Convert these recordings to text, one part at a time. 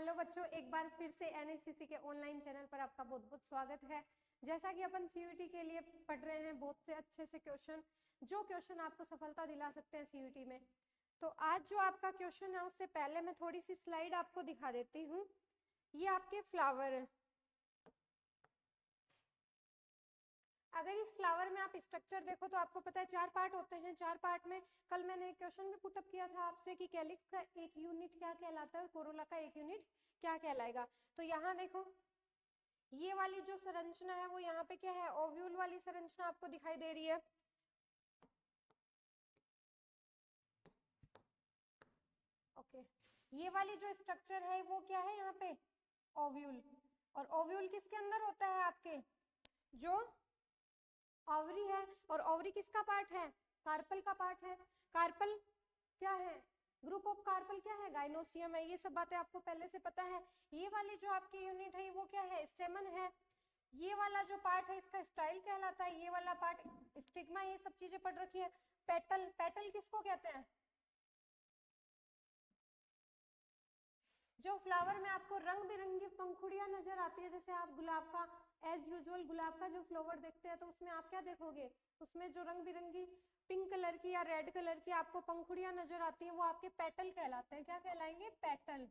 Hello बच्चों, एक बार फिर से एनएससीसी के ऑनलाइन चैनल पर आपका बहुत बहुत स्वागत है। जैसा कि अपन सीयूईटी के लिए पढ़ रहे हैं बहुत से अच्छे से क्वेश्चन, जो क्वेश्चन आपको सफलता दिला सकते हैं सीयूईटी में। तो आज जो आपका क्वेश्चन है उससे पहले मैं थोड़ी सी स्लाइड आपको दिखा देती हूँ। ये आपके फ्लावर है। अगर इस फ्लावर में आप स्ट्रक्चर देखो तो आपको पता है 4 पार्ट होते हैं। 4 पार्ट में कल मैंने क्वेश्चन में पुटअप किया था आपसे कि कैलिक्स का एक यूनिट क्या कहलाता है और कोरोला का एक यूनिट क्या कहलाएगा। तो यहाँ देखो, ये वाली जो संरचना है वो यहाँ पे क्या है, ओव्यूल वाली संरचना आपको दिखाई दे रही है। ओके, ये वाली जो स्ट्रक्चर है वो क्या है यहाँ पे, ओव्यूल। और ओव्यूल किसके अंदर होता है, आपके जो ओवरी है। और ओवरी किसका पार्ट है, कार्पल का पार्ट है। कार्पल क्या है, ग्रुप ऑफ कार्पल क्या है, गाइनोसियम है। ये सब बातें आपको पहले से पता है। ये वाली जो आपकी यूनिट है वो क्या है, स्टेमन है। ये वाला जो पार्ट है इसका स्टाइल कहलाता है। ये वाला पार्ट स्टिग्मा, ये सब चीजें पढ़ रखी है। पेटल, पेटल किसको कहते हैं, जो फ्लावर में आपको रंग बिरंगी पंखुड़ियां नजर आती है। जैसे आप गुलाब का, एज यूजुअल गुलाब का जो फ्लावर देखते हैं तो उसमें आप क्या देखोगे, उसमें जो रंग बिरंगी पिंक कलर की या रेड कलर की आपको पंखुड़ियां नजर आती हैं वो आपके पेटल कहलाते हैं। क्या कहलाएंगे, पेटल।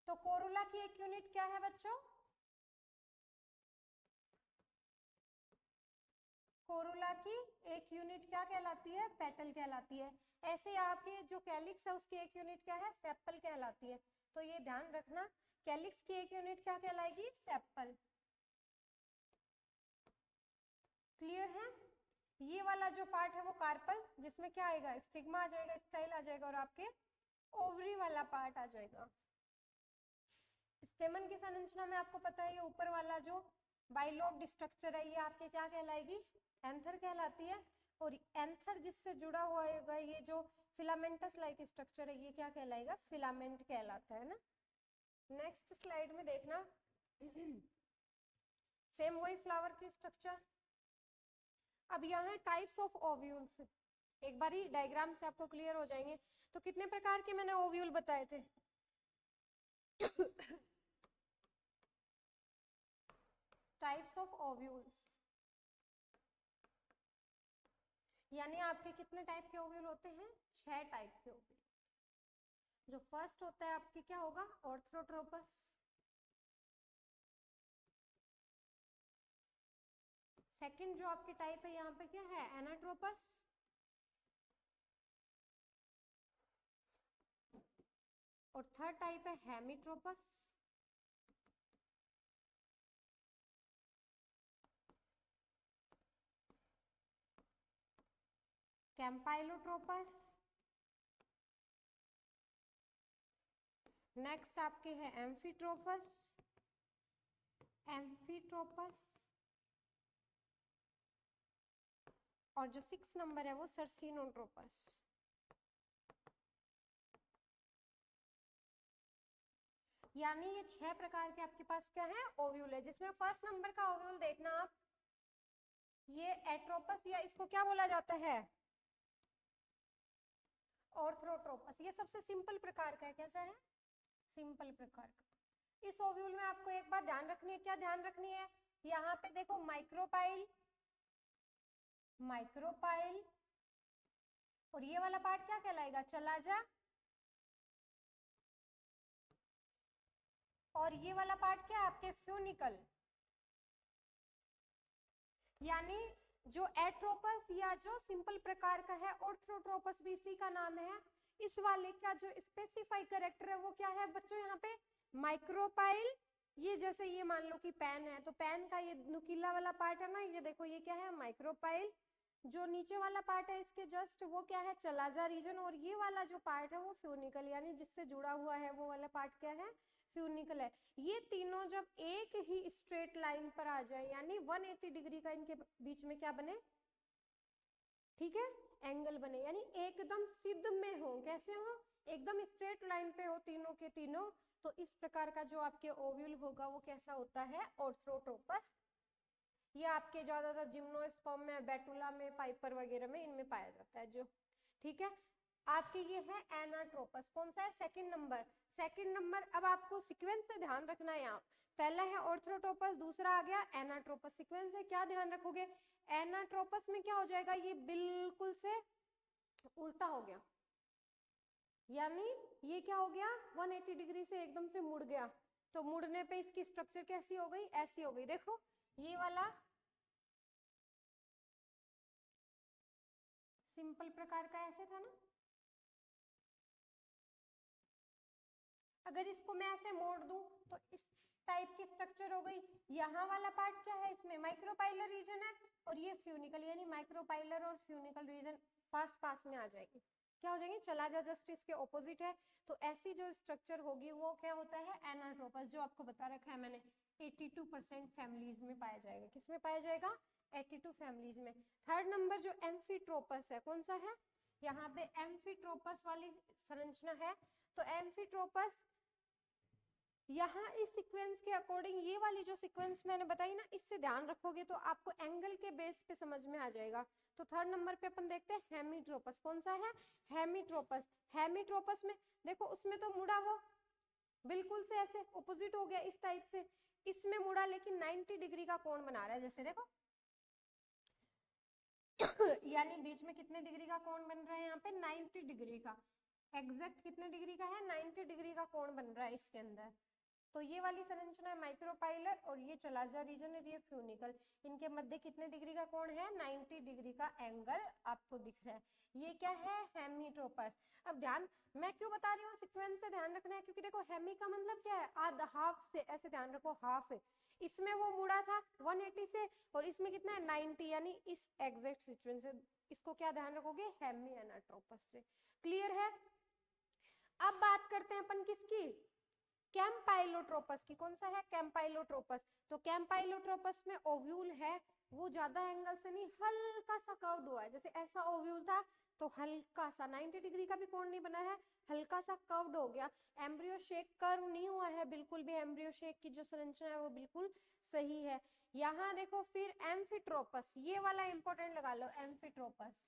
तो कोरोला की एक यूनिट क्या है बच्चों, कोरोला की एक यूनिट क्या कहलाती है, पेटल कहलाती है। ऐसे आपके जो कैलिक्स है उसकी एक यूनिट क्या है, सेप्पल कहलाती है। तो ये ध्यान रखना, कैलिक्स की एक यूनिट क्या कहलाएगी, सेप्पल। क्लियर है। ये वाला जो पार्ट है वो कार्पल, जिसमें क्या आएगा, स्टिग्मा आ जाएगा, स्टाइल आ जाएगा, और आपके ओवरी वाला पार्ट आ जाएगा। स्टेमन की संरचना में आपको पता है ये ऊपर वाला जो बाइलोब्ड स्ट्रक्चर है ये आपके क्या कहलाएगी, एंथर कहलाती है। और एंथर जिससे जुड़ा हुआ होगा ये जो फिलामेंटस लाइक स्ट्रक्चर है ये क्या कहलाएगा, फिलामेंट कहलाता है ना। नेक्स्ट स्लाइड में देखना सेम वही फ्लावर की स्ट्रक्चर। अब यहाँ टाइप्स ऑफ ओव्यूल्स, एक बार ही डायग्राम से आपको क्लियर हो जाएंगे। तो कितने प्रकार के मैंने ओव्यूल बताए थे टाइप्स ऑफ ओव्यूल्स, यानी आपके कितने टाइप के ओव्यूल होते हैं, 6 टाइप के ओव्यूल। जो फर्स्ट होता है आपके क्या होगा, ऑर्थ्रोट्रोपस। सेकंड जो आपके टाइप है यहाँ पे क्या है, एनाट्रोपस। और थर्ड टाइप है हेमिट्रोपस। कैम्पाइलोट्रोपस। नेक्स्ट आपके है एम्फीट्रोपस, एम्फीट्रोपस। और जो 6 नंबर है वो सर्सिनोट्रोपस। यानी ये 6 प्रकार के आपके पास क्या है, ओव्यूल है। जिसमें फर्स्ट नंबर का ओव्यूल देखना आप, ये एट्रोपस, या इसको क्या बोला जाता है, ऑर्थ्रोट्रोपस। ये सबसे सिंपल प्रकार का है। कैसा है, सिंपल प्रकार का। इस ओव्यूल में आपको एक बात ध्यान रखनी है, क्या ध्यान रखनी है, यहाँ पे देखो माइक्रोपाइल, माइक्रोपाइल। और ये वाला पार्ट क्या कहलाएगा, चलाजा। और ये वाला पार्ट क्या है आपके, फ्यूनिकल। यानी जो एट्रोपस या जो सिंपल प्रकार का है, ऑर्थ्रोट्रोपस भी इसी का नाम है। इस वाले का जो स्पेसिफाई कैरेक्टर है वो क्या है बच्चों, यहाँ पे माइक्रोपाइल। ये जैसे ये मान लो कि पेन है, तो पेन का ये नुकीला वाला पार्ट है ना, ये देखो ये क्या है, माइक्रोपाइल। जो नीचे वाला पार्ट है इसके जस्ट वो क्या है, चलाजा रीजन। और ये वाला जो पार्ट है वो फ्यूनिकल, यानी जिससे जुड़ा हुआ है वो वाला पार्ट क्या है, फ्यूनिकल है। ये तीनों जब एक ही स्ट्रेट लाइन पर आ जाए, यानी 180 डिग्री का इनके बीच में क्या बने, ठीक है, एंगल बने, यानी एकदम सिद्ध में हो। कैसे हो, एकदम स्ट्रेट लाइन पे हो तीनों के तीनों। तो इस प्रकार का जो आपके ओव्यूल होगा वो कैसा होता है, ऑर्थ्रोट्रोपस। ये आपके ज्यादातर जिम्नोस्पर्म में, बेटुला में, पाइपर वगैरह में इनमें पाया जाता है जो, ठीक है। आपके ये है एनाट्रोपस। कौन सा है? Second number. Second number. अब आपको सीक्वेंस से ध्यान रखना है। यहाँ पहला है ऑर्थ्रोट्रोपस, दूसरा आ गया एनाट्रोपस। सीक्वेंस से क्या ध्यान रखोगे? एनाट्रोपस में क्या हो जाएगा? ये बिल्कुल से उल्टा हो गया, यानी ये क्या हो गया? 180 डिग्री से एकदम से मुड़ गया। तो मुड़ने पे इसकी स्ट्रक्चर कैसी हो गई? ऐसी हो गई। देखो ये वाला सिंपल प्रकार का ऐसे था ना, अगर इसको मैं ऐसे मोड़ दूं तो इस टाइप की स्ट्रक्चर हो गई। यहाँ वाला पार्ट क्या है? इसमें माइक्रोपाइलर रीजन है और ये फ्यूनिकल, यानी माइक्रोपाइलर और फ्यूनिकल रीजन पास पास में आ जाएगी। क्या हो जाएंगे? चला जा जस्ट इसके ऑपोजिट है। तो ऐसी जो स्ट्रक्चर होगी वो क्या होता है? एनाट्रोपस, जो आपको बता रखा है मैंने 82% फैमिलीज में पाया जाएगा। किसमें पाया जाएगा? 82 फैमिलीज में। थर्ड नंबर जो एम्फीट्रोपस है, कौन सा है? यहाँ पे एम्फीट्रोपस वाली संरचना है। तो एम्फीट्रोपस यहाँ इस सीक्वेंस के अकॉर्डिंग, ये वाली जो सीक्वेंस मैंने बताई ना, इससे ध्यान रखोगे तो आपको एंगल के बेस पे समझ में आ जाएगा। तो थर्ड नंबर पे अपन देखते हैं हेमीट्रोपस। कौन सा है? हेमीट्रोपस। हेमीट्रोपस में देखो, उसमें तो मुड़ा वो बिल्कुल से ऐसे ऑपोजिट हो गया इस टाइप से, इसमें मुड़ा लेकिन 90 डिग्री का कोण बना रहा है। जैसे देखो यानी बीच में कितने डिग्री का कोण बन रहा है? यहाँ पे 90 डिग्री का। एग्जैक्ट कितने डिग्री का है? 90 डिग्री का कोण बन रहा है इसके अंदर। तो ये वाली संरचना है माइक्रोपाइलर और ये चलाजा रीजन है, ये फ्यूनिकल। इनके मध्य कितने डिग्री का कोण है? 90 डिग्री का एंगल आपको दिख रहा है। ये क्या है? हेमीट्रोपस। अब ध्यान, मैं क्यों बता रही हूँ सीक्वेंस से ध्यान रखना है? क्योंकि देखो हेमी का मतलब क्या है? आधा, हाफ से, ऐसे ध्यान रखो, हाफ है। इसमें वो मुड़ा था 180 से और इसमें कितना है? 90, यानी इस एग्जैक्ट सीक्वेंस से। इसको क्या ध्यान रखोगे? हेमी एनाट्रोपस से। क्लियर है? अब बात करते हैं अपन किसकी? कैम्पाइलोट्रोपस की। कौन सा है? कैम्पाइलोट्रोपस। तो कैम्पाइलोट्रोपस में ओव्यूल है, वो ज्यादा एंगल से नहीं, हल्का सा कर्व्ड हुआ है। जैसे ऐसा ओव्यूल था तो हल्का सा 90 डिग्री का भी कोण नहीं बना है, हल्का सा कर्व्ड हो गया। एम्ब्रियो शेक कर्व नहीं हुआ है बिल्कुल भी। एम्ब्रियो शेक की जो संरचना है वो बिल्कुल सही है। यहाँ देखो फिर एम्फीट्रोपस, ये वाला इंपॉर्टेंट लगा लो, एम्फीट्रोपस।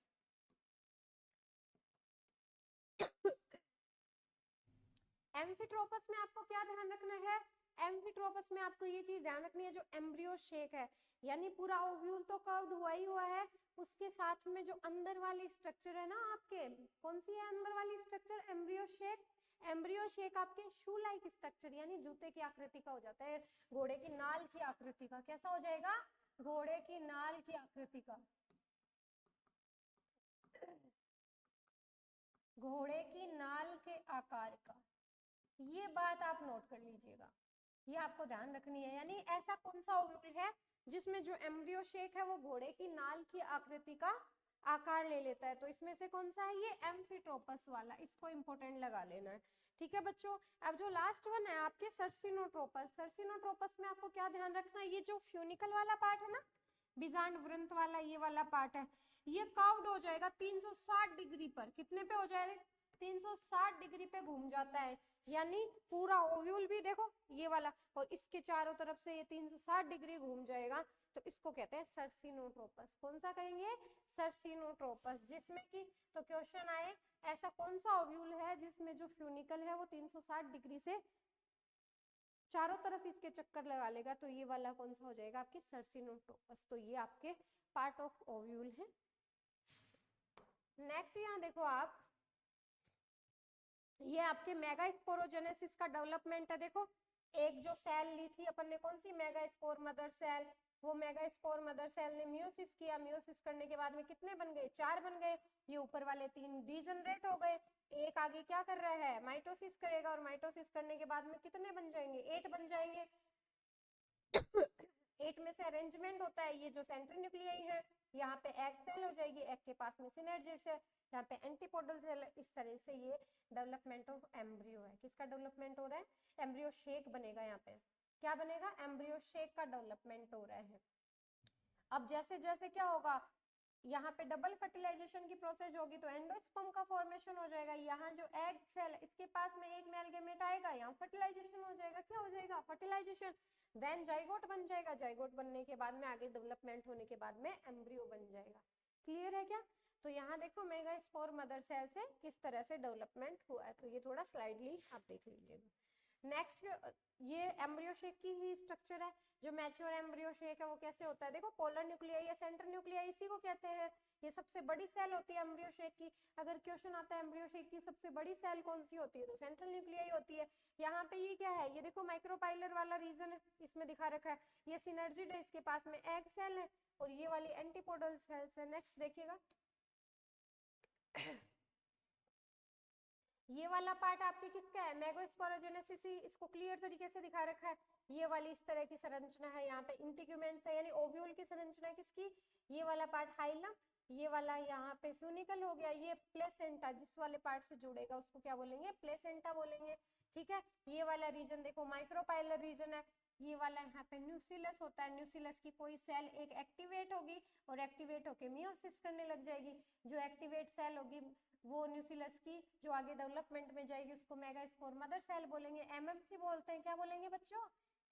एम्फीट्रोपस में आपको क्या ध्यान रखना है? एम्फीट्रोपस में आपको ये चीज ध्यान रखनी है, जो एम्ब्रियो शेक है, यानी पूरा ओव्यूल तो कर्व्ड हुआ ही हुआ है, उसके साथ में जो अंदर वाली स्ट्रक्चर है ना आपके, कौन सी है अंदर वाली structure? Embryo shake. Embryo shake आपके शू लाइक स्ट्रक्चर, यानी जूते की आकृति का हो जाता है, घोड़े की नाल की आकृति का। कैसा हो जाएगा? घोड़े की नाल की आकृति का। घोड़े की नाल के आकार का। ये बात आप नोट कर लीजिएगा, ये आपको ध्यान रखनी है। यानी ऐसा कौन सा ओव्यूल है जिसमें जो एम्ब्रियो शेक है वो घोड़े की नाल की आकृति का आकार ले लेता है? तो इसमें से कौन सा है? ये एम्फीट्रोपस वाला। इसको इंपॉर्टेंट लगा लेना है। ठीक है बच्चों। अब जो लास्ट वन है आपके सर्सिनोट्रोपस। सर्सिनोट्रोपस में आपको क्या ध्यान रखना है? ये जो फ्यूनिकल वाला पार्ट है ना, बीजांड वृंत वाला ये वाला पार्ट है, ये कर्व्ड हो जाएगा 360 डिग्री पर। कितने पे हो जाएगा? 360 डिग्री पे घूम जाता है, यानी पूरा ओव्यूल भी देखो ये वाला, और इसके चारों तरफ से ये 360 डिग्री घूम जाएगा। तो इसको कहते हैं सर्सिनोट्रोपस। कौन सा कहेंगे? सर्सिनोट्रोपस। जिसमें कि तो क्वेश्चन आए, ऐसा कौन सा ओव्यूल है जिसमें जो फ्यूनिकल है वो 360 डिग्री से चारों तरफ इसके चक्कर लगा लेगा? तो ये वाला कौन सा हो जाएगा? आपके सर्सिनोट्रोपस। तो ये आपके पार्ट ऑफ ओव्यूल है। नेक्स्ट यहाँ देखो आप, ये आपके मेगास्पोरोजेनेसिस का डेवलपमेंट है। देखो एक जो सेल ली थी अपन ने, कौन सी? Megaspore mother cell. वो मेगास्पोर मदर सेल ने म्यूसिस किया, म्यूसिस करने के बाद में कितने बन गए? 4 बन गए। ये ऊपर वाले 3 डीजनरेट हो गए। एक आगे क्या कर रहा है? माइटोसिस करेगा, और माइटोसिस करने के बाद में कितने बन जाएंगे? 8 बन जाएंगे। 8 में से अरेंजमेंट होता है, ये जो सेंट्रल न्यूक्लियाई है, यहाँ पे एग सेल हो जाएगी, एग के पास में सिनर्जिड्स है, यहाँ पे एंटीपोडल सेल। इस तरह से ये डेवलपमेंट ऑफ एम्ब्रियो है। किसका डेवलपमेंट हो रहा है? एम्ब्रियो शेक बनेगा। यहाँ पे क्या बनेगा? एम्ब्रियो शेक का डेवलपमेंट हो रहा है। अब जैसे जैसे क्या होगा, यहाँ पे डबल फर्टिलाइजेशन की प्रोसेस होगी तो एंडोस्पर्म का फॉर्मेशन हो जाएगा। यहाँ जो एग सेल, इसके पास में एक मेल गेमेट आएगा, यहाँ फर्टिलाइजेशन हो जाएगा। क्या हो जाएगा? फर्टिलाइजेशन। देन जाइगोट बन जाएगा, जाइगोट बनने के बाद में आगे डेवलपमेंट होने के बाद में एम्ब्रियो बन जाएगा। क्लियर है क्या? तो यहाँ देखो मेगा स्पोर मदर सेल से किस तरह से डेवलपमेंट हुआ है, तो ये थोड़ा स्लाइडली आप देख लीजिएगा। नेक्स्ट ये एम्ब्रियो शेक की ही स्ट्रक्चर है। जो मैच्योर एम्ब्रियो शेक है वो कैसे होता है, देखो पोलर न्यूक्लियाई या सेंट्रल न्यूक्लियाई इसी को कहते हैं। ये सबसे बड़ी सेल होती है एम्ब्रियो शेक की। अगर क्वेश्चन आता है एम्ब्रियो शेक की सबसे बड़ी सेल कौन सी होती है, तो सेंट्रल न्यूक्लियाई होती है। यहाँ पे ये क्या है, ये देखो माइक्रोपाइलर वाला रीजन है, इसमें दिखा रखा है। ये सिनर्जिड है, इसके पास में एग सेल है और ये वाली एंटीपोडल सेल्स है। नेक्स्ट देखिएगा ये वाला पार्ट आपके किसका है, मेगास्पोरोजेनेसिस, इसको क्लियर तरीके से दिखा रखा है। ये वाली इस तरह की संरचना है, यहाँ पे इंटीग्यूमेंट्स है यानी ओव्यूल की संरचना है किसकी, ये वाला पार्ट हाइलम, ये वाला यहाँ पे फ्यूनिकल हो गया, ये प्लेसेंटा जिस वाले पार्ट से जुड़ेगा उसको क्या बोलेंगे, प्लेसेंटा बोलेंगे। ठीक है, ये वाला रीजन देखो माइक्रोपाइलर रीजन है। ये वाला यहाँ पे न्यूसिलस होता है, न्यूसिलस की कोई सेल एक एक्टिवेट होगी और एक्टिवेट होके मियोसिस करने लग जाएगी। जो एक्टिवेट सेल होगी वो न्यूसिलस की जो आगे डेवलपमेंट में जाएगी उसको मेगास्पोर मदर सेल बोलेंगे। एमएमसी बोलते हैं, क्या बोलेंगे बच्चों,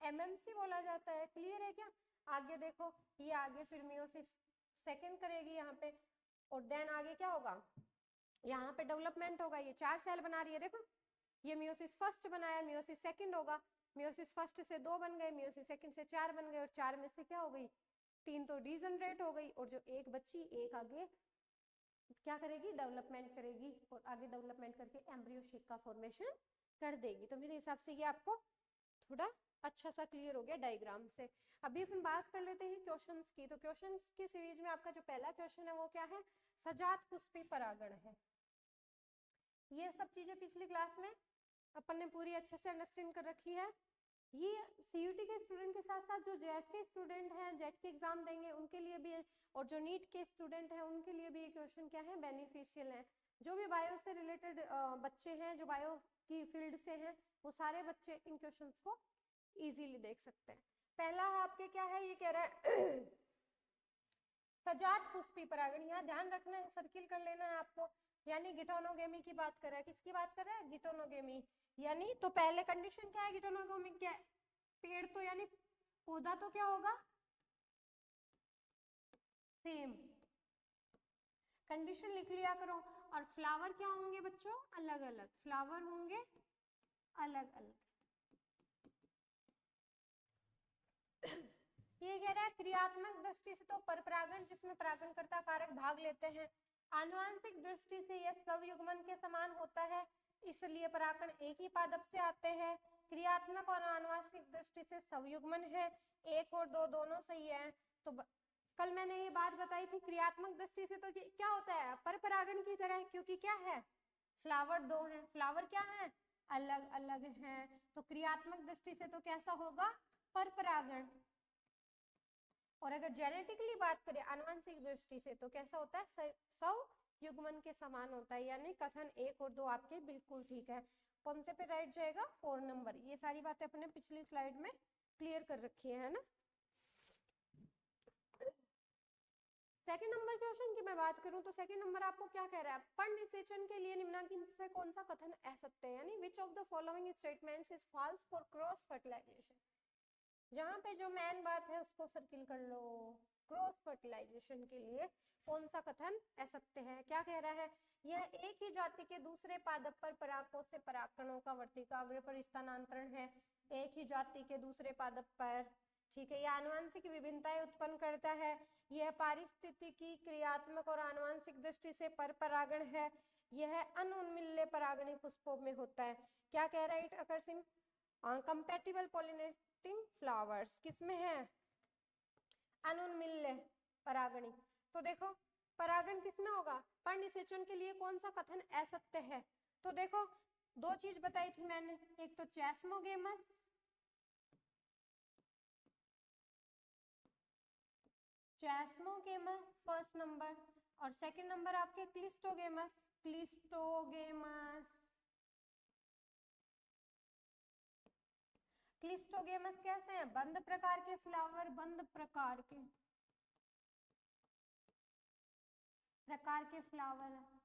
एमएमसी बोला जाता है। क्लियर है क्या, आगे देखो ये आगे फिर मियोसिस सेकंड करेगी यहाँ पे और देन आगे क्या होगा, यहाँ पे डेवलपमेंट होगा। ये 4 सेल बना रही है, देखो ये मियोसिस फर्स्ट बनाया, मियोसिस सेकंड होगा, मियोसिस फर्स्ट से 2 बन गए, मियोसिस सेकंड से 4 बन गए और 4 में से क्या हो गई, 3 तो डीजनरेट हो गई और जो एक बच्ची एक आगे क्या करेगी, डेवलपमेंट करेगी और आगे डेवलपमेंट करके एम्ब्रियो शेक का फॉर्मेशन कर देगी। तो मेरे हिसाब से ये आपको थोड़ा अच्छा सा क्लियर हो गया डायग्राम से। अभी अपन बात कर लेते हैं क्वेश्चंस की। तो क्वेश्चंस की सीरीज में आपका जो पहला क्वेश्चन है वो क्या है, सजात पुष्पी परागण है। ये सब चीजें पिछली क्लास में अपन ने पूरी अच्छे से अंडरस्टैंड कर रखी है। ये सीयूटी के स्टूडेंट के साथ साथ जो जेट के स्टूडेंट हैं, जेट के एग्जाम देंगे उनके लिए भी और जो नीट के स्टूडेंट हैं उनके लिए भी ये क्वेश्चन क्या है, बेनिफिशियल है। जो भी बायो से रिलेटेड बच्चे हैं, जो बायो की फील्ड से हैं, वो सारे बच्चे इन क्वेश्चंस को इजीली देख सकते हैं। पहला आपके क्या है, ये कह रहा है सजात पुष्पी परागण। यहाँ ध्यान रखना है, सर्किल कर लेना है आपको, यानी गिटोनोगेमी की बात कर रहा है। किसकी बात कर रहा है, गिटोनोगेमी। यानी तो पहले कंडीशन क्या है गिटोनोगेमी, क्या है, पेड़ तो यानी पौधा तो क्या होगा, सेम कंडीशन लिख लिया करो। और फ्लावर क्या होंगे बच्चों, अलग अलग फ्लावर होंगे, अलग अलग। ये कह रहा है क्रियात्मक दृष्टि से तो परपरागण जिसमें परागणकर्ता कारक भाग लेते हैं, आनुवांशिक दृष्टि से यह स्वयुग्मन के समान होता है, इसलिए परागण एक ही पादप से आते हैं। क्रियात्मक और आनुवांशिक दृष्टि से स्वयुग्मन है, 1 और 2 दोनों सही है। तो कल मैंने ये बात बताई थी, क्रियात्मक दृष्टि से तो क्या होता है, परपरागण की तरह, क्योंकि क्या है, फ्लावर 2 हैं, फ्लावर क्या है, अलग अलग हैं। तो क्रियात्मक दृष्टि से तो कैसा होगा, परपरागण। और अगर जेनेटिकली बात करें आनुवंशिक दृष्टि से तो कैसा होता है, स्वयुग्मन के समान होता है। यानी कथन 1 और 2 आपके बिल्कुल ठीक है। कौन से पे राइट जाएगा, 4 नंबर। ये सारी बातें अपने पिछली स्लाइड में क्लियर कर रखी है ना। सेकंड नंबर क्वेश्चन की मैं बात करूं तो सेकंड नंबर आपको क्या कह रहा है, पर्ण निषेचन के लिए निम्नलिखित से कौन सा कथन असत्य है, यानी which of the following statements is false for cross fertilisation. जहां पे जो मेन बात है उसको सर्किल कर लो। क्रॉस फर्टिलाइजेशन के लिए कौन सा कथन असत्य है, क्या कह रहा है, यह एक ही जाति के दूसरे पादप पर परागकोश से परागकणों का वर्तिकाग्र पर स्थानांतरण है। एक ही जाति के दूसरे पादप पर, ठीक है, यह आनुवंशिक विभिन्नताएं उत्पन्न करता है। यह पारिस्थितिकी, क्रियात्मक और आनुवंशिक दृष्टि से परपरागण है। यह अनुन्मिल्य परागणी पुष्पों में होता है। क्या कह रहा है, it occurs in compatible pollinating flowers, किसमें है, अनुन्मिल्य परागणी। तो देखो परागण किसमें होगा, पर्ण निषेचन के लिए कौन सा कथन असत्य है। तो देखो 2 चीज बताई थी मैंने, एक तो चेस्मोगेमस, चेस्मोगेमस फर्स्ट नंबर, और सेकंड नंबर आपके क्लिस्टोगेमस, क्लिस्टोगेमस। क्लिस्टोगेमस कैसे हैं, बंद प्रकार के फ्लावर, बंद प्रकार के फ्लावर है,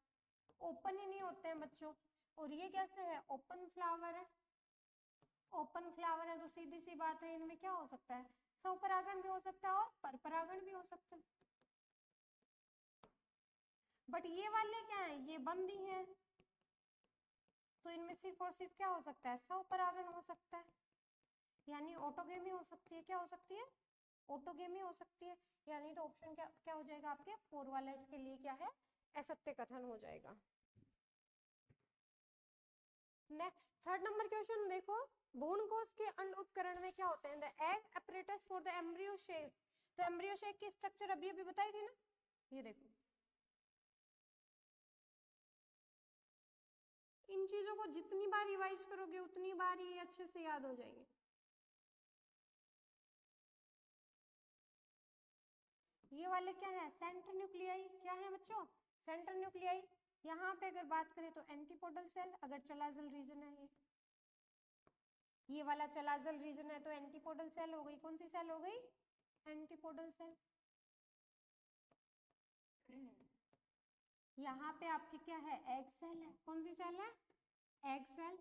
ओपन ही नहीं होते हैं बच्चों। और ये कैसे है, ओपन फ्लावर है, ओपन फ्लावर है तो सीधी सी बात है इनमें क्या हो सकता है, स्वपरागण भी हो सकता है और परपरागण भी हो सकता है। बट ये वाले क्या है, ये बंद ही है, तो इनमें सिर्फ और सिर्फ क्या हो सकता है, स्वपरागण हो सकता है, यानी ऑटोगेमी हो सकती है। क्या हो सकती है, ऑटोगेमी हो सकती है। यानी तो ऑप्शन क्या क्या हो जाएगा आपके 4 वाला इसके लिए क्या है, असत्य कथन हो जाएगा। नेक्स्ट थर्ड नंबर क्वेश्चन देखो, भ्रूणकोश के अंड उपकरण में क्या होते हैं, the egg apparatus for the embryo shake. तो एम्ब्रियो शेक की स्ट्रक्चर अभी अभी बताई थी ना, ये देखो, इन चीजों को जितनी बार रिवाइज करोगे उतनी बार ये अच्छे से याद हो जाएंगे। ये वाले क्या है, सेंटर न्यूक्लियाई। क्या है बच्चों, सेंटर न्यूक्लियाई। यहाँ पे अगर बात करें तो एंटीपोडल सेल, अगर चलाजल रीजन है ये वाला चलाजल रीजन है तो एंटीपोडल सेल हो गई। कौन सी सेल हो गई, एंटीपोडल सेल। यहाँ पे आपकी क्या है, एग सेल है। कौन सी सेल है, एग सेल।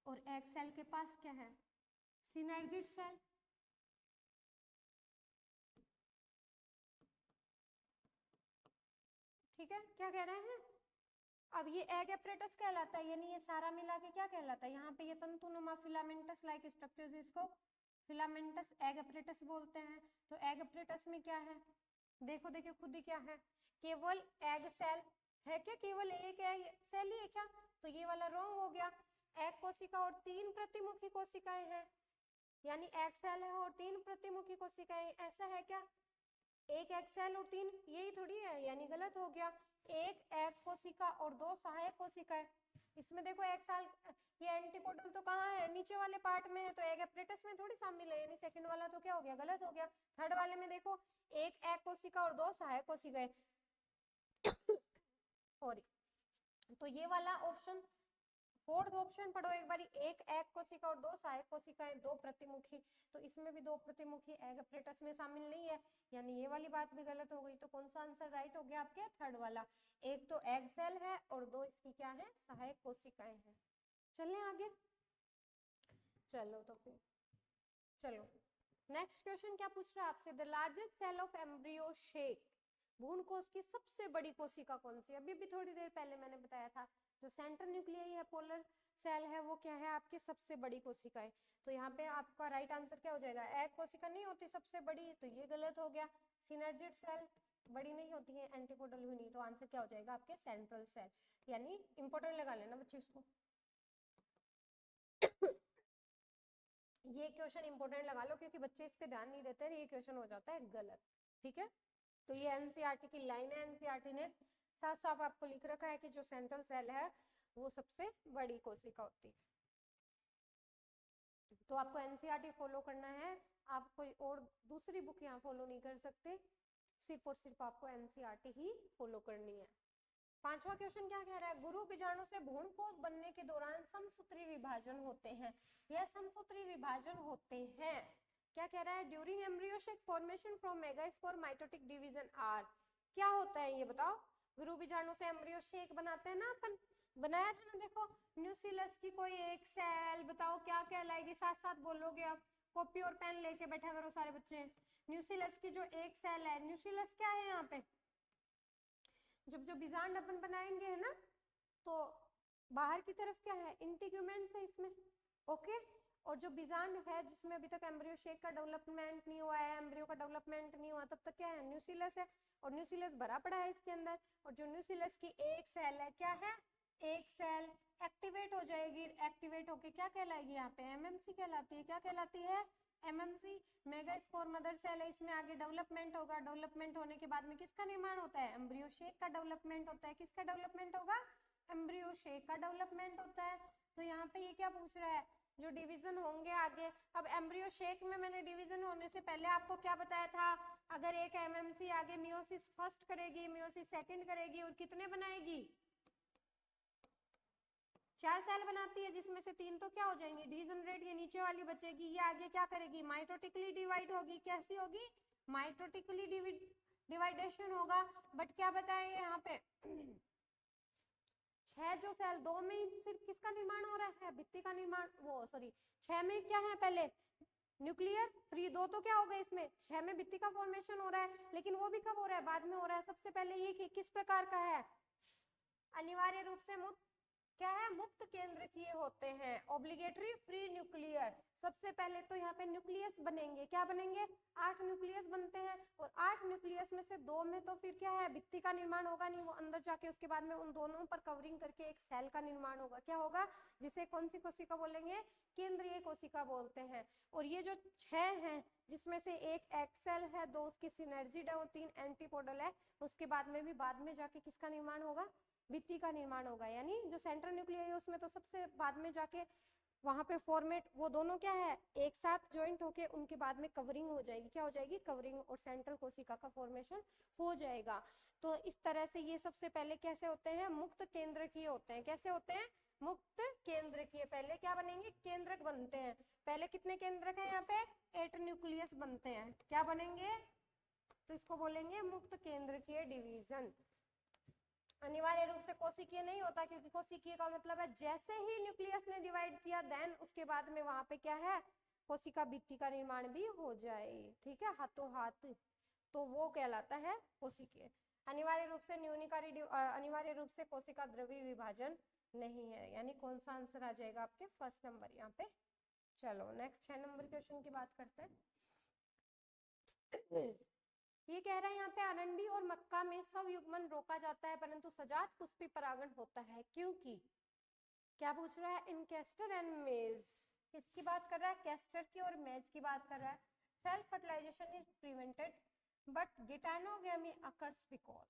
और एग सेल के पास क्या है, सिनर्जिड सेल। ठीक है, क्या कह रहे हैं, अब ये एग एपरेटस कहलाता है, यानी ये सारा मिला के क्या कहलाता है, यहाँ पे ये तंतुनुमा फिलामेंटस लाइक स्ट्रक्चर्स, इसको फिलामेंटस एग एपरेटस बोलते हैं। तो एग एपरेटस में क्या है, देखो देखो खुद ही क्या है, केवल एग सेल है क्या, केवल एक एग सेल ही है क्या, तो ये वाला रॉन्ग हो गया। एग कोशिका और 3 प्रतिमुखी कोशिकाएं हैं, यानी एग सेल है और 3 प्रतिमुखी कोशिकाएं, ऐसा है क्या, एक एग सेल और 3, यही थोड़ी है, यानी गलत हो गया। एक एग कोशिका और 2 सहायक कोशिकाएं। इसमें देखो एक साल, ये एंटीपोडल तो कहाँ है, नीचे वाले पार्ट में है, तो एग एपरेटस में थोड़ी शामिल है, यानी सेकंड वाला तो क्या हो गया, गलत हो गया। थर्ड वाले में देखो, एक एग कोशिका और 2 सहायक कोशिकाएं सॉरी, तो ये वाला ऑप्शन, फोर्थ ऑप्शन पढ़ो एक बारी, एक एग कोशिका और 2 सहायक कोशिकाएं, 2 प्रतिमुखी, तो इसमें भी 2 प्रतिमुखी एग एपरेटस में शामिल नहीं है, यानी ये वाली बात भी गलत हो गई। तो कौन सा आंसर राइट हो गया आपके, थर्ड वाला। एक तो एग सेल है और 2 इसकी क्या है, सहायक कोशिकाएं हैं। चलें आगे, चलो तो फिर चलो नेक्स्ट क्वेश्चन क्या पूछ रहा है आपसे, the largest cell of embryo sac. भ्रूणकोश की सबसे बड़ी कोशिका कौन सी, अभी भी थोड़ी देर पहले मैंने बताया था, जो सेंटर न्यूक्लियाई है, पोलर सेल है, वो क्या है आपकी सबसे बड़ी कोशिका है। तो यहाँ पे आपका राइट आंसर क्या हो जाएगा, एग कोशिका नहीं होती सबसे बड़ी, तो ये गलत हो गया। सिनर्जिड सेल बड़ी नहीं होती है, एंटीपोडल भी नहीं, तो आंसर क्या हो जाएगा आपके सेंट्रल सेल, यानी इंपॉर्टेंट लगा लेना बच्चों इसको ये क्वेश्चन इंपॉर्टेंट लगा लो, क्योंकि बच्चे इस पे ध्यान नहीं देते, ये क्वेश्चन हो जाता है गलत। ठीक है, तो ये एनसीईआरटी की लाइन है, एनसीईआरटी ने साफ साफ आपको लिख रखा है कि जो सेंट्रल सेल है वो सबसे बड़ी कोशिका होती है। तो आपको एनसीईआरटी फॉलो करना है, आप कोई और दूसरी बुक यहाँ फॉलो नहीं कर सकते, सिर्फ और सिर्फ आपको एनसीईआरटी ही फॉलो करनी है। पांचवा क्वेश्चन क्या कह रहा है, गुरु बीजाणु से भ्रूणकोश बनने के दौरान समसूत्री विभाजन होते हैं। यह समसूत्री विभाजन होते हैं, क्या कह रहा है, during embryo sac formation from megaspore mitotic division are. क्या होता है ये बताओ, गुरु बीजाणु से एम्ब्रियोशेक बनाते हैं ना अपन, बनाया था ना, देखो न्यूक्लियस की कोई एक सेल, बताओ क्या कहलाएगी, साथ साथ बोलोगे आप, कॉपी और पेन लेके बैठा करो सारे बच्चे। न्यूक्लियस की जो एक सेल है, न्यूक्लियस क्या है यहाँ पे, जब जो बीजांड अपन बनाएंगे है ना, तो बाहर की तरफ क्या है, इंटीग्यूमेंट्स है इसमें, ओके। और जो बीजांड है जिसमें अभी तक एम्ब्रियो शेक का डेवलपमेंट नहीं हुआ है, एम्ब्रियो का डेवलपमेंट नहीं हुआ, तब तक क्या है, न्यूक्लियस है, और न्यूक्लियस भरा पड़ा है इसके अंदर। और जो न्यूक्लियस की एक सेल है, क्या है, एक सेल एक्टिवेट हो जाएगी, एक्टिवेट होके क्या कहलाएगी, यहाँ पे एमएमसी कहलाती है। क्या कहलाती है, एमएमसी, मेगास्पोर मदर सेल है, इसमें आगे डेवलपमेंट होगा, डेवलपमेंट होने के बाद में किसका निर्माण होता है, एम्ब्रियो शेक का डेवलपमेंट होता है। किसका डेवलपमेंट होगा, एम्ब्रियो शेक का डेवलपमेंट होता है। तो यहाँ पे ये क्या पूछ रहा है, जो डिवीजन होंगे आगे, अब एम्ब्रियो शेक में मैंने डिवीजन होने से पहले आपको क्या बताया था, अगर एक एमएमसी आगे मियोसिस फर्स्ट करेगी, मियोसिस सेकंड करेगी, और कितने बनाएगी, 4 सेल बनाती है, जिसमें से 3 तो क्या हो जाएंगी, डीजनरेट, ये नीचे वाली बचेगी, ये आगे क्या करेगी, माइटोटिकली डिवाइड होगी। कैसी होगी, माइटोटिकली डिवाइडेशन होगा। बट क्या बताया यहाँ पे 6 जो सेल, 2 में ही सिर्फ किसका निर्माण हो रहा है, भित्ति का निर्माण, वो सॉरी 6 में क्या है, पहले न्यूक्लियर फ्री दो तो क्या हो गए, इसमें 6 में भित्ति का फॉर्मेशन हो रहा है, लेकिन वो भी कब हो रहा है, बाद में हो रहा है। सबसे पहले ये किस प्रकार का है, अनिवार्य रूप से मुक्त क्या है, मुक्त केंद्रकीय होते हैं, ऑब्लिगेटरी फ्री न्यूक्लियर। सबसे पहले तो यहाँ पे न्यूक्लियस बनेंगे, क्या बनेंगे, 8 न्यूक्लियस बनते हैं, और 8 न्यूक्लियस में से 2 में तो फिर क्या है, भित्ति का निर्माण होगा नहीं, वो अंदर जाके उसके बाद में उन दोनों पर कवरिंग करके एक सेल का निर्माण होगा, क्या होगा, जिसे कौन सी कोशिका बोलेंगे, केंद्रीय कोशिका बोलते हैं। और ये जो 6 हैं, जिसमें से एक एक्सेल है, 2 उसकी सिनर्जिड है, और 3 एंटीपोडल है, उसके बाद में भी बाद में जाके किसका निर्माण होगा, भित्ति का निर्माण होगा। यानी जो सेंट्रल न्यूक्लियस है उसमें तो सबसे बाद में जाके वहां पे फॉर्मेट, वो दोनों क्या है, एक साथ ज्वाइंट होके उनके बाद में कवरिंग हो जाएगी, क्या हो जाएगी, कवरिंग, और सेंट्रल कोशिका का फॉर्मेशन हो जाएगा। तो इस तरह से ये सबसे पहले कैसे होते हैं, मुक्त केंद्रकीय होते हैं। कैसे होते हैं, मुक्त केंद्रकीय। पहले क्या बनेंगे, केंद्रक बनते हैं। पहले कितने केंद्रक हैं यहाँ पे, 8 न्यूक्लियस बनते हैं, क्या बनेंगे, तो इसको बोलेंगे मुक्त केंद्रकीय डिवीजन। अनिवार्य रूप से कोशिकीय नहीं होता, क्योंकि कोशिकीय का मतलब है जैसे ही न्यूक्लियस ने डिवाइड किया देन उसके बाद में वहां पे क्या है, कोशिका भित्ति का निर्माण भी हो जाए, ठीक है, हाथों हाथ, तो वो कहलाता है कोशिकीय। अनिवार्य रूप से न्यूनीकारी अनिवार्य रूप से कोशिका द्रव्य विभाजन नहीं है, यानी कौन सा आंसर आ जाएगा आपके, फर्स्ट नंबर यहाँ पे। चलो नेक्स्ट 6 नंबर क्वेश्चन की बात करते हैं। ये कह रहा है यहाँ पे अरंडी और मक्का में स्वयुग्मन रोका जाता है परंतु सजात पुष्पी परागण होता है, क्योंकि, क्या पूछ रहा है, इन कैस्टर एंड मेज, किसकी बात कर रहा है, कैस्टर की और मेज की बात कर रहा है। Self fertilization is prevented but geitonogamy occurs because,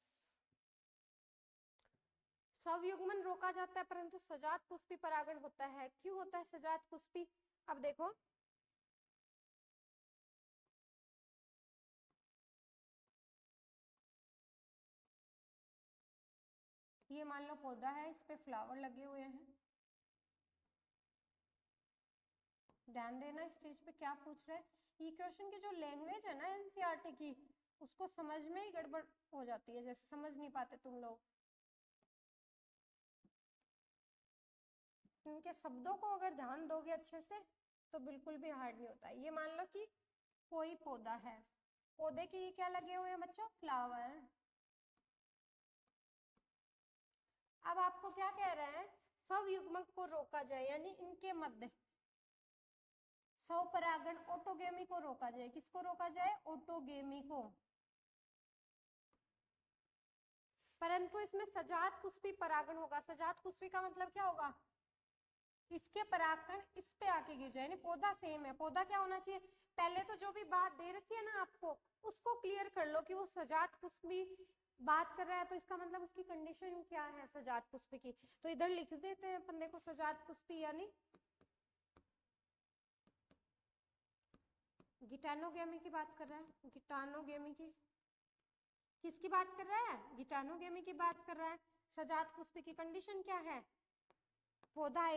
स्वयुग्मन रोका जाता है परंतु सजात पुष्पी परागण होता है, क्यों होता है सजात पुष्पी। अब देखो, ये मान लो पौधा है, इस पे फ्लावर लगे हुए हैं, ध्यान देना इस चीज पे क्या पूछ रहे हैं। ये क्वेश्चन की जो लैंग्वेज है ना एनसीईआरटी की, उसको समझ में ही गड़बड़ हो जाती है, जैसे समझ नहीं पाते तुम लोग, इनके शब्दों को अगर ध्यान दोगे अच्छे से तो बिल्कुल भी हार्ड नहीं होता है। ये मान लो कि कोई पौधा है, पौधे के ये क्या लगे हुए हैं बच्चों, फ्लावर। अब आपको क्या कह रहे हैं, स्वयुग्मक को रोका जाए, यानी इनके मध्य स्वपरागण ऑटोगेमी को रोका जाए, किसको रोका जाए, ऑटोगेमी को, परंतु इसमें सजात पुष्पी परागण होगा। सजात पुष्पी का मतलब क्या होगा, इसके परागकण इस पे आके गिर जाए, पौधा सेम है, पौधा क्या होना चाहिए, पहले तो जो भी बात दे रखी है ना आपको उसको क्लियर कर लो कि वो सजात पुष्पी बात कर रहा है, तो इसका मतलब उसकी कंडीशन क्या है सजात पुष्पी की। तो इधर लिख देते हैं अपन, देखो सजात पुष्पी यानी गिटानोगेमी की बात कर रहा है, गिटानोगेमी की, किसकी बात कर रहा है, गिटानोगेमी की बात कर रहा है। सजात पुष्पी की कंडीशन क्या है, पौधा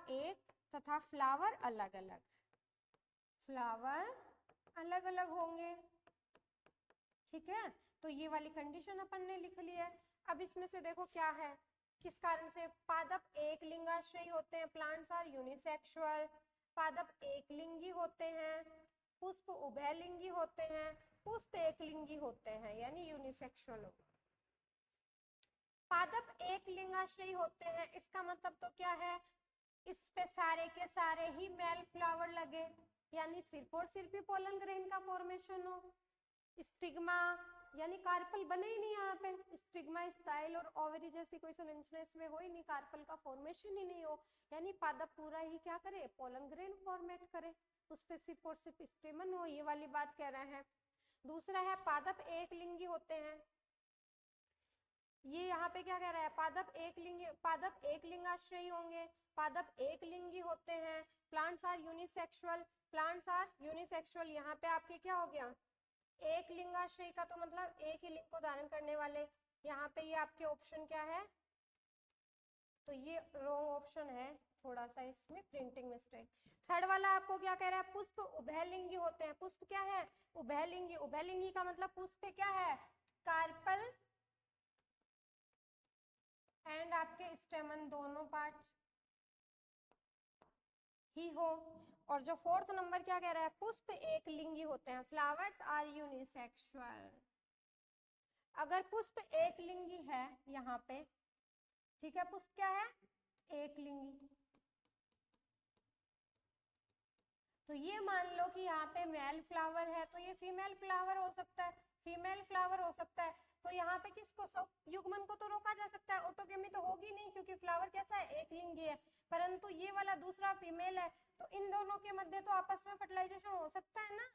एक तथा फ्लावर अलग अलग, फ्लावर अलग अलग होंगे, ठीक है। तो ये वाली कंडीशन अपन ने लिख ली है। अब इसमें से देखो क्या है, किस कारण से, पादप एक लिंगाश्रयी होते हैं, प्लांट्स आर यूनिसेक्सुअल, पादप एक लिंगी होते हैं, पुष्प उभयलिंगी होते हैं, पुष्प एक लिंगी होते हैं, यानी यूनिसेक्सुअल होगा। पादप एक लिंगाश्रयी होते हैं, इसका मतलब तो क्या है, इस पे सारे के सारे ही मेल फ्लावर लगे, यानी सिर्फ और सिर्फ ही पोलन ग्रेन का फॉर्मेशन हो, स्टिग्मा यानी कार्पल बने ही नहीं यहाँ पे, स्टिग्मा स्टाइल और ओवरी जैसी कोई संरचना इसमें हो ही नहीं, कार्पल का फॉर्मेशन ही नहीं हो, यानी पादप पूरा ही क्या करे, पोलन ग्रेन फॉर्मेट करे, उस पे सिर्फ और सिर्फ स्टेमन हो, ये वाली बात कह रहे हैं। दूसरा है पादप एक लिंगी होते हैं, ये यहाँ पे क्या कह रहा है, पादप एक लिंगाश्रयी होंगे, पादप एक लिंगी होते हैं, प्लांट्स आर यूनिसेक्सुअल, यहाँ पे आपके क्या हो गया, एक लिंगाश्रयी का तो मतलब एक ही लिंग को धारण करने वाले, यहाँ पे ये आपके ऑप्शन क्या है, तो ये रॉन्ग ऑप्शन है, थोड़ा सा इसमें प्रिंटिंग मिस्टेक। थर्ड वाला आपको क्या कह रहा है, पुष्प उभयलिंगी होते हैं, पुष्प क्या है, उभयलिंगी, उभयलिंगी का मतलब पुष्प क्या है, कार्पल एंड आपके स्टेमन दोनों पार्ट ही हो, और जो फोर्थ नंबर क्या कह रहा है, पुष्प एक लिंगी होते हैं, फ्लावर्स आर यूनिसेक्सुअल। अगर पुष्प एक लिंगी है यहाँ पे, ठीक है, पुष्प क्या है, एक लिंगी, तो ये मान लो कि यहाँ पे मेल फ्लावर है तो ये फीमेल फ्लावर हो सकता है, फीमेल फ्लावर हो सकता है। तो यहाँ पे किसको, युग्मन को तो रोका जा सकता है, ऑटोगेमी तो होगी नहीं क्योंकि फ्लावर कैसा है, एक लिंगी है, परंतु ये वाला दूसरा फीमेल है, तो इन दोनों के मध्य तो आपस में फर्टिलाइजेशन हो सकता है ना।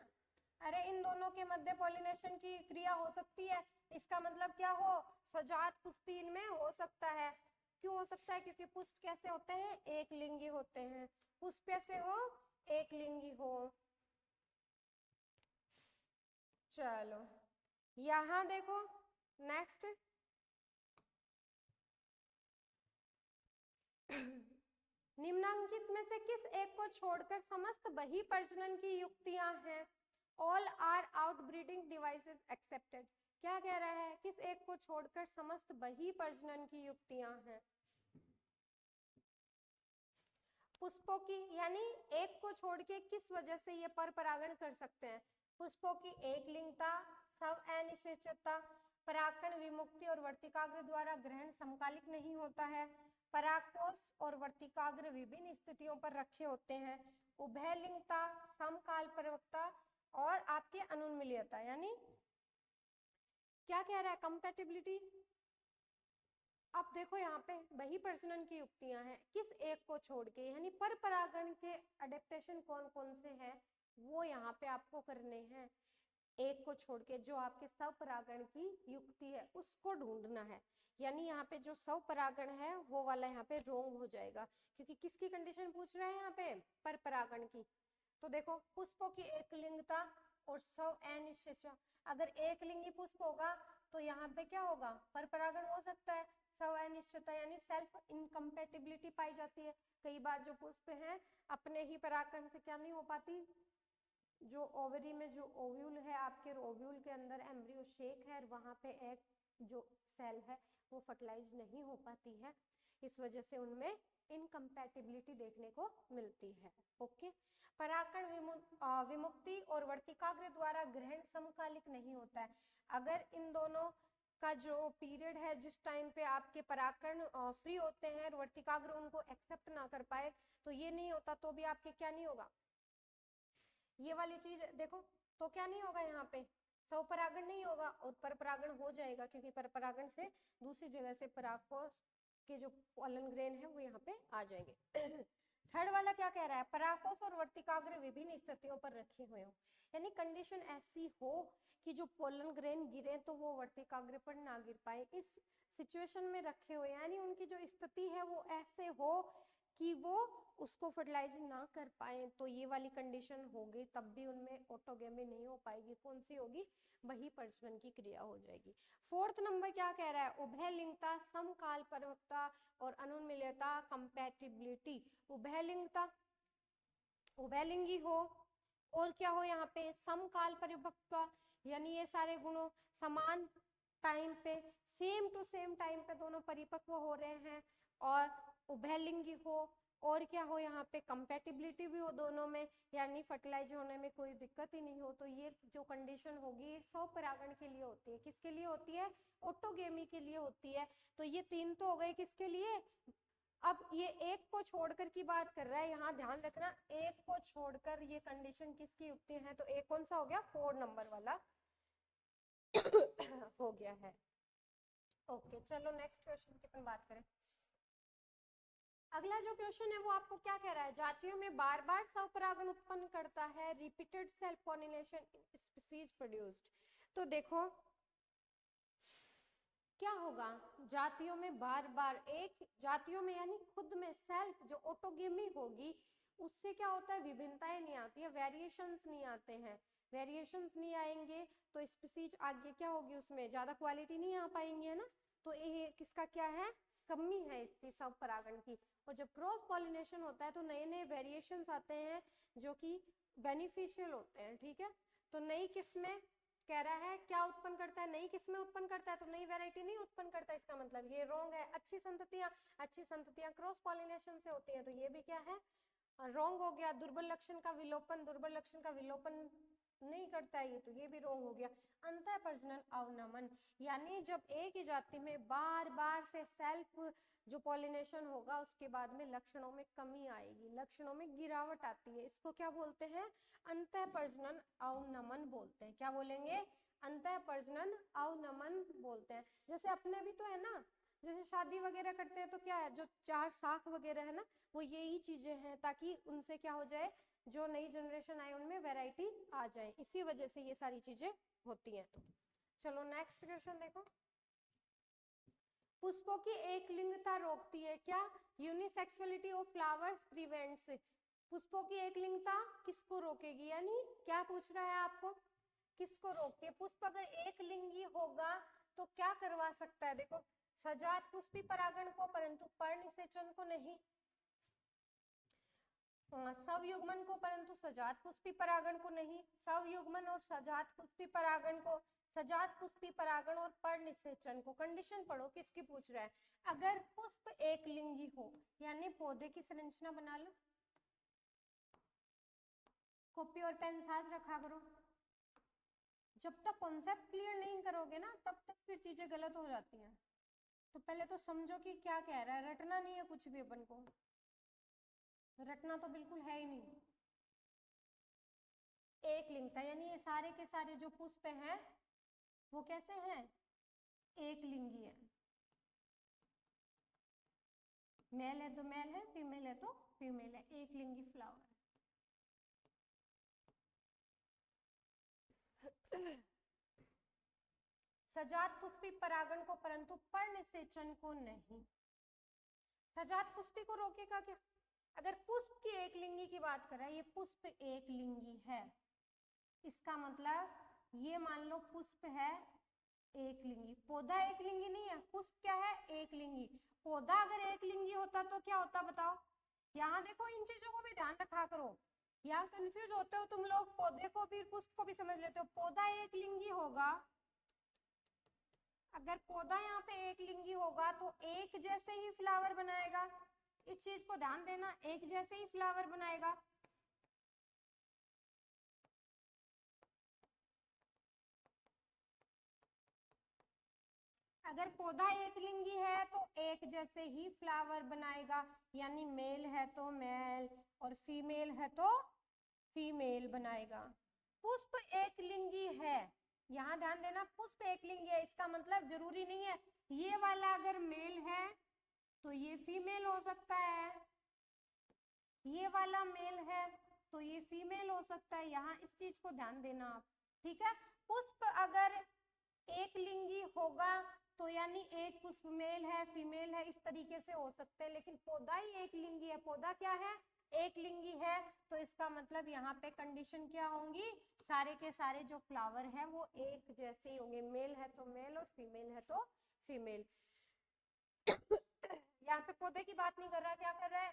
अरे इन दोनों के मध्य पॉलिनेशन की क्रिया हो सकती है, इसका मतलब क्या हो, सजात पुष्पीन में हो सकता है। क्यों हो सकता है, क्योंकि पुष्प कैसे होते हैं, एक लिंगी होते हैं, पुष्प कैसे हो, एक लिंगी हो। चलो यहां देखो नेक्स्ट निम्नांकित में से किस एक को छोड़कर समस्त बही प्रजनन की युक्तियां हैं, all are outbreeding devices excepted. क्या कह रहा है, किस एक को छोड़कर समस्त बही प्रजनन की युक्तियां हैं, पुष्पों की, यानी एक को छोड़ के किस वजह से ये पर परागण कर सकते हैं, पुष्पों की एक लिंगता, सब अनिश्चितता, परागकण विमुक्ति और वर्तिकाग्र द्वारा ग्रहण समकालिक नहीं होता है, परागकोश और वर्तिकाग्र विभिन्न स्थितियों पर रखे होते हैं, उभयलिंगता, समकाल परिपक्वता और आपके अनुन्मीलियता, यानी क्या कह रहा है, कंपैटिबिलिटी। अब देखो यहाँ पे बही प्रजनन की युक्तियां हैं, किस एक को छोड़ के, यानी पर परागण के अडेप्टेशन कौन कौन से हैं वो यहाँ पे आपको करने हैं, एक को छोड़ के जो आपके स्वपरागण की युक्ति है उसको ढूंढना है। यानी यहाँ पे जो स्वपरागण है वो वाला यहाँ पे रोंग हो जाएगा, क्योंकि किसकी कंडीशन पूछ रहे हैं यहाँ पे, पर परागण की। तो देखो पुष्पों की एक लिंगता और स्व अनिश्चितता, अगर एक लिंगी पुष्प होगा तो यहाँ पे क्या होगा, पर परागण हो सकता है, स्व अनिश्चितता यानी सेल्फ इनकम्पेटिबिलिटी पाई जाती है। कई बार जो पुष्प हैं अपने ही परागण से क्या नहीं हो पाती, जो ओवरी में जो ओव्यूल है आपके, ओव्यूल के अंदर एम्ब्रियो शेक है, वहां पे एक जो सेल है वो फर्टिलाइज नहीं हो पाती है, इस वजह से उनमें इनकम्पैटिबिलिटी देखने को मिलती है। ओके, परागकण विमुक्ति और वर्तिकाग्र द्वारा ग्रहण समकालिक नहीं होता है। अगर इन दोनों का जो पीरियड है, जिस टाइम पे आपके परागकण फ्री होते हैं और वर्तिकाग्र उनको एक्सेप्ट ना कर पाए, तो ये नहीं होता, तो भी आपके क्या नहीं होगा, ये वाली चीज देखो, तो क्या नहीं होगा, यहाँ पे स्वपरागण नहीं होगा और परपरागण हो जाएगा, क्योंकि परपरागण से दूसरी जगह से परागकोश के जो पोलन ग्रेन है वो यहाँ पे आ जाएंगे। थर्ड वाला क्या कह रहा है, परागकोश और वर्तिकाग्र विभिन्न स्थितियों पर रखे हुए हो, यानी कंडीशन ऐसी हो कि जो पोलन ग्रेन गिरे तो वो वर्तिकाग्र पर ना गिर पाए, इस सिचुएशन में रखे हुए, यानी उनकी जो स्थिति है वो ऐसे हो कि वो उसको फर्टिलाइज ना कर पाए, तो ये वाली कंडीशन होगी, तब भी उनमें ऑटोगेमी नहीं हो पाएगी, कौन सी होगी, बही प्रजनन की क्रिया हो जाएगी। फोर्थ नंबर क्या कह रहा है, उभयलिंगता, समकाल परिपक्वता और अनुन्मीलियता, कंपैटिबिलिटी। उभयलिंगता, उभयलिंगी हो और क्या हो यहाँ पे, समकाल परिपक्वता, यानी ये सारे गुणों समान टाइम पे, सेम टू सेम टाइम पे दोनों परिपक्व हो रहे हैं, और उभयलिंगी हो और क्या हो यहाँ पे, कंपैटिबिलिटी भी हो दोनों में, यानी फर्टिलाइज होने में कोई दिक्कत ही नहीं हो, तो ये जो कंडीशन होगी स्वपरागण के लिए होती है, किसके लिए होती है, ऑटोगेमी के लिए होती है। तो ये तीन तो हो गए किसके लिए, अब ये एक को छोड़कर की बात कर रहा है, यहाँ ध्यान रखना, एक को छोड़कर ये कंडीशन किसकी युक्ति है, तो एक कौन सा हो गया, 4 नंबर वाला हो गया है। ओके चलो नेक्स्ट क्वेश्चन की अपन बात करें। अगला जो क्वेश्चन है वो आपको क्या कह रहा है, जातियों में बार बार स्वपरागण उत्पन्न करता है, repeated self pollination in species produced. तो देखो क्या होगा, जातियों में बार बार, एक जातियों में यानी खुद में सेल्फ जो ऑटोगेमी होगी उससे क्या होता है, विभिन्नताएं नहीं आती है, वेरिएशंस नहीं आते हैं, वेरिएशंस नहीं आएंगे तो स्पीसीज आगे क्या होगी, उसमें ज्यादा क्वालिटी नहीं आ पाएंगे, है ना, तो ये किसका क्या है, कमी है इसकी स्वपरागण की। और जब क्रॉस पॉलिनेशन होता है तो नए नए वेरिएशंस आते हैं जो कि बेनिफिशियल होते हैं, ठीक है। तो नई किस्में कह रहा है क्या उत्पन्न करता है, नई किस्में उत्पन्न करता है, तो नई वैरायटी नहीं उत्पन्न करता, इसका मतलब ये रॉन्ग है। अच्छी संततियां क्रॉस पॉलिनेशन से होती हैं, तो ये भी क्या है, रॉन्ग हो गया। दुर्बल लक्षण का विलोपन, दुर्बल लक्षण का विलोपन नहीं करता है ये, तो ये भी रॉन्ग हो गया। अंतः प्रजनन अवनमन, यानी जब एक ही जाति में बार बार से सेल्फ जो पॉलिनेशन होगा उसके बाद में लक्षणों में कमी आएगी, लक्षणों में गिरावट आती है, इसको क्या बोलते हैं? अंतः प्रजनन अवनमन बोलते हैं। क्या बोलेंगे? अंतः प्रजनन अवनमन बोलते हैं। जैसे अपने भी तो है ना, जैसे शादी वगैरह करते हैं तो क्या है, जो 4 साख वगैरह है ना, वो यही चीजें हैं ताकि उनसे क्या हो जाए, जो नई जनरेशन आए उनमें वैरायटी आ जाए, इसी वजह से ये सारी चीजें होती हैं। तो चलो नेक्स्ट क्वेश्चन देखो। पुष्पों की एक लिंगता रोकती है क्या? Unisexuality of flowers prevents. पुष्पों की एक लिंगता किसको रोकेगी? यानी क्या पूछ रहा है आपको, किसको रोकती है? पुष्प अगर एक लिंगी होगा तो क्या करवा सकता है? देखो, सजात पुष्पी परागण को परंतु पर्णनिषेचन को नहीं, सवयुग्मन को परंतु सजात पुष्पी परागण को नहीं, सवयुग्मन और सजात पुष्पी परागण को, सजात पुष्पी परागण और पर्णनिषेचन को। कंडीशन पढ़ो किसकी पूछ रहा है। अगर पुष्प एक लिंगी हो, यानी पौधे की संरचना बना लो, कॉपी और पेन साथ रखा करो। जब तक कॉन्सेप्ट क्लियर नहीं करोगे ना तब तक फिर चीजें गलत हो जाती हैं। तो पहले तो समझो कि क्या कह रहा है, रटना नहीं है कुछ भी, अपन को रटना तो बिल्कुल है ही नहीं। एक लिंगता यानी ये सारे के सारे जो पुष्प हैं वो कैसे हैं? एक लिंगी है। मेल है तो मेल है, फीमेल है तो फीमेल है, एक लिंगी फ्लावर है। सजात पुष्पी परागण को परंतु पर्णनिषेचन को नहीं। सजात पुष्पी को रोकेगा क्या? अगर पुष्प की एक लिंगी की बात करें, ये पुष्प एक लिंगी है, इसका मतलब ये मान लो पुष्प है एक लिंगी, पौधा एक लिंगी नहीं है, पुष्प क्या है? एक लिंगी। पौधा अगर एक लिंगी होता तो क्या होता बताओ? यहाँ देखो, इन चीजों को भी ध्यान रखा करो, यहाँ कंफ्यूज होते हो तुम लोग, पौधे को भी पुष्प को भी समझ लेते हो। पौधा एक लिंगी होगा, अगर पौधा यहाँ पे एक लिंगी होगा तो एक जैसे ही फ्लावर बनाएगा, इस चीज को ध्यान देना, एक जैसे ही फ्लावर बनाएगा। अगर पौधा एक लिंगी है तो एक जैसे ही फ्लावर बनाएगा, यानी मेल है तो मेल और फीमेल है तो फीमेल बनाएगा। पुष्प एक लिंगी है, यहाँ ध्यान देना, पुष्प एक लिंगी है, इसका मतलब जरूरी नहीं है ये वाला अगर मेल है तो ये फीमेल हो सकता है, ये वाला मेल है तो ये फीमेल हो सकता है। यहाँ इस चीज को ध्यान देना आप, ठीक है। पुष्प अगर एक लिंगी होगा तो यानी एक पुष्प मेल है फीमेल है, इस तरीके से हो सकते हैं, लेकिन पौधा ही एक लिंगी है, पौधा क्या है? एक लिंगी है, तो इसका मतलब यहाँ पे कंडीशन क्या होंगी? सारे के सारे जो फ्लावर है वो एक जैसे ही होंगे, मेल है तो मेल और फीमेल है तो फीमेल। यहाँ पे पौधे की बात नहीं कर रहा, क्या कर रहा है?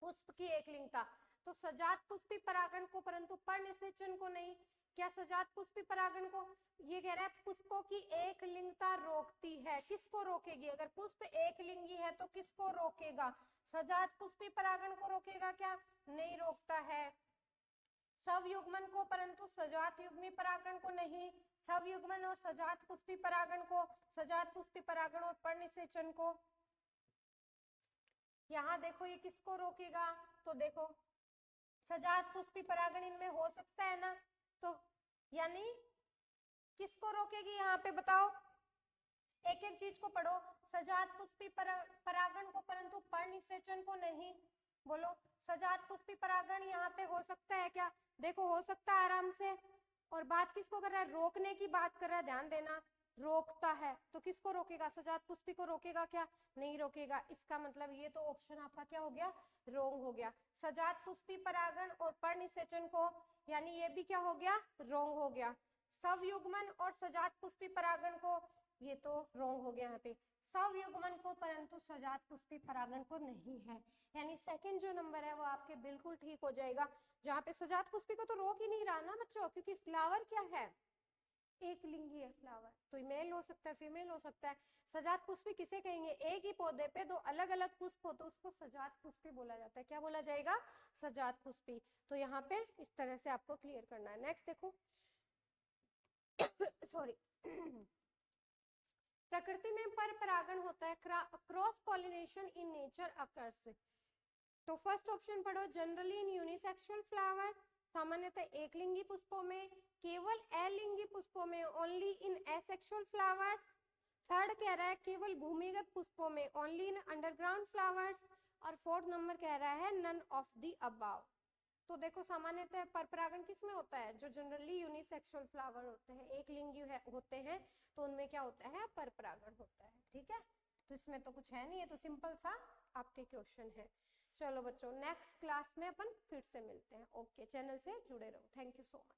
पुष्प की एक लिंगता। तो सजात पुष्पी परागण को परंतु पर्णनिषेचन को नहीं। क्या सजात पुष्पी परागण को? ये कह रहा है पुष्पों की एक लिंगता रोकती है, किसको रोकेगी? अगर पुष्प एक लिंगी है तो किसको रोकेगा? सजात पुष्पी परागण को रोकेगा क्या? नहीं रोकता है। सवयुग्मन को परंतु सजात युग्मी परागण को नहीं। सवयुग्मन और सजात पुष्पी परागण को, सजात पुष्पी परागण और पर्णनिषेचन को। यहाँ देखो ये किसको रोकेगा? तो देखो सजात पुष्पी परागण इनमें हो सकता है ना, तो यानी किसको रोकेगी यहाँ पे बताओ? एक एक चीज को पढ़ो। सजात पुष्पी परागण को परंतु पर्णनिषेचन को नहीं। बोलो सजात पुष्पी परागण यहाँ पे हो सकता है क्या? देखो हो सकता है आराम से। और बात किसको कर रहा है? रोकने की बात कर रहा है, ध्यान देना, रोकता है तो किसको रोकेगा? सजात पुष्पी को रोकेगा क्या? नहीं रोकेगा। इसका मतलब ये तो ऑप्शन आपका क्या हो गया? रोंग हो गया। सजात पुष्पी परागण और पर्णनिषेचन को, यानी ये भी क्या हो गया? रोंग हो गया। सवयुग्मन और सजात पुष्पी परागण को, ये तो रोंग हो गया यहाँ पे। सवयुग्मन को परंतु सजात पुष्पी परागण को नहीं है, यानी सेकंड जो नंबर है वो आपके बिल्कुल ठीक हो जाएगा। जहाँ पे सजात पुष्पी को तो रोक ही नहीं रहा ना बच्चों, क्योंकि फ्लावर क्या है? एक लिंगी है फ्लावर, तो मेल हो सकता है फीमेल हो सकता है। सजात पुष्पी किसे कहेंगे, एक ही पौधे पे दो अलग अलग पुष्प हो तो उसको सजात पुष्पी बोला जाता है। क्या बोला जाएगा, सजात पुष्पी। तो यहाँ पे इस तरह से आपको क्लियर करना है। नेक्स्ट देखो सॉरी प्रकृति में पर परागण होता है, cross pollination in nature occurs. तो फर्स्ट ऑप्शन पढ़ो, जनरली इन यूनिसेक्सुअल फ्लावर, सामान्यतः एक लिंगी पुष्पों में, केवल अलिंगी पुष्पों में, only in asexual flowers. Third कह रहा है केवल भूमिगत पुष्पों में, ओनली इन अंडरग्राउंड फ्लावर्स। और फोर्थ नंबर कह रहा है नन ऑफ द अबाव। तो देखो सामान्यतः परपरागण किस में होता है, जो जनरली यूनिसेक्सुअल फ्लावर होते हैं, एक लिंगी होते हैं, तो उनमें क्या होता है, परपरागण होता है। ठीक है, तो इसमें तो कुछ है नहीं, है तो सिंपल सा आपके क्वेश्चन है। चलो बच्चों, नेक्स्ट क्लास में अपन फिर से मिलते हैं। ओके, चैनल से जुड़े रहो। Thank you so much.